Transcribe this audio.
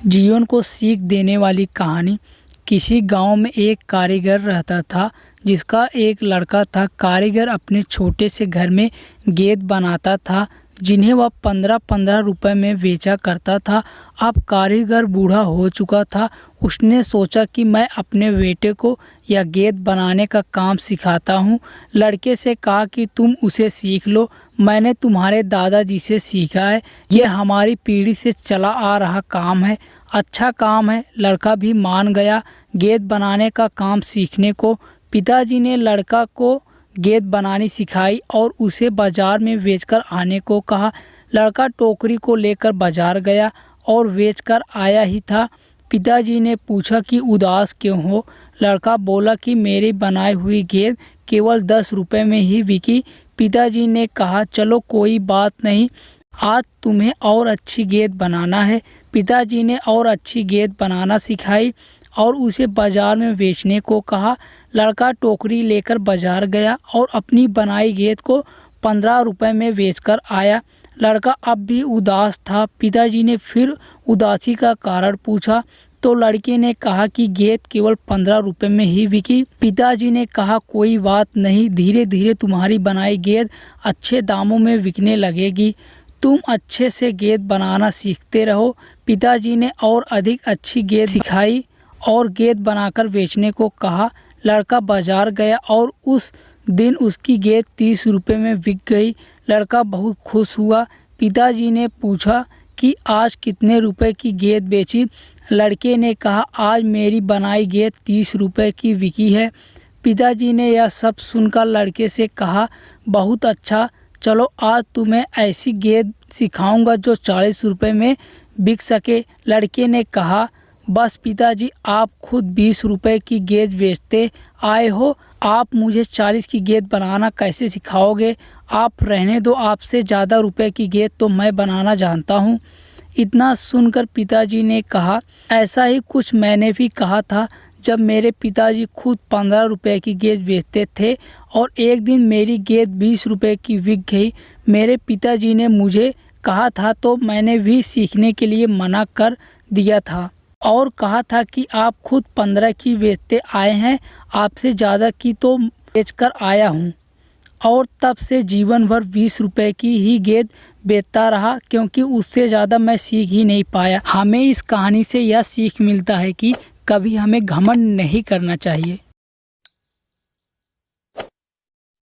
जीवन को सीख देने वाली कहानी। किसी गांव में एक कारीगर रहता था जिसका एक लड़का था। कारीगर अपने छोटे से घर में गेंद बनाता था जिन्हें वह 15-15 रुपए में बेचा करता था। अब कारीगर बूढ़ा हो चुका था। उसने सोचा कि मैं अपने बेटे को यह गेंद बनाने का काम सिखाता हूँ। लड़के से कहा कि तुम उसे सीख लो, मैंने तुम्हारे दादाजी से सीखा है, यह हमारी पीढ़ी से चला आ रहा काम है, अच्छा काम है। लड़का भी मान गया गेंद बनाने का काम सीखने को। पिताजी ने लड़का को गेंद बनानी सिखाई और उसे बाजार में बेचकर आने को कहा। लड़का टोकरी को लेकर बाजार गया और बेचकर आया ही था। पिताजी ने पूछा कि उदास क्यों हो। लड़का बोला कि मेरी बनाई हुई गेंद केवल 10 रुपए में ही बिकी। पिताजी ने कहा चलो कोई बात नहीं, आज तुम्हें और अच्छी गेंद बनाना है। पिताजी ने और अच्छी गेंद बनाना सिखाई और उसे बाजार में बेचने को कहा। लड़का टोकरी लेकर बाजार गया और अपनी बनाई गेंद को 15 रुपए में बेचकर आया। लड़का अब भी उदास था। पिताजी ने फिर उदासी का कारण पूछा तो लड़के ने कहा कि गेंद केवल 15 रुपए में ही बिकी। पिताजी ने कहा कोई बात नहीं, धीरे धीरे तुम्हारी बनाई गेंद अच्छे दामों में बिकने लगेगी, तुम अच्छे से गेंद बनाना सीखते रहो। पिताजी ने और अधिक अच्छी गेंद सिखाई और गेंद बनाकर बेचने को कहा। लड़का बाजार गया और उस दिन उसकी गेंद 30 रुपए में बिक गई। लड़का बहुत खुश हुआ। पिताजी ने पूछा कि आज कितने रुपए की गेंद बेची। लड़के ने कहा आज मेरी बनाई गेंद 30 रुपए की बिकी है। पिताजी ने यह सब सुनकर लड़के से कहा बहुत अच्छा, चलो आज तुम्हें ऐसी गेंद सिखाऊंगा जो 40 रुपए में बिक सके। लड़के ने कहा बस पिताजी, आप खुद 20 रुपए की गेंद बेचते आए हो, आप मुझे 40 की गेंद बनाना कैसे सिखाओगे। आप रहने दो, आपसे ज़्यादा रुपए की गेंद तो मैं बनाना जानता हूँ। इतना सुनकर पिताजी ने कहा ऐसा ही कुछ मैंने भी कहा था जब मेरे पिताजी खुद 15 रुपए की गेंद बेचते थे और एक दिन मेरी गेंद 20 रुपए की बिक गई। मेरे पिताजी ने मुझे कहा था तो मैंने भी सीखने के लिए मना कर दिया था और कहा था कि आप खुद 15 की बेचते आए हैं, आपसे ज़्यादा की तो बेचकर आया हूँ। और तब से जीवन भर 20 रुपए की ही गेंद बेचता रहा क्योंकि उससे ज़्यादा मैं सीख ही नहीं पाया। हमें इस कहानी से यह सीख मिलता है कि कभी हमें घमंड नहीं करना चाहिए।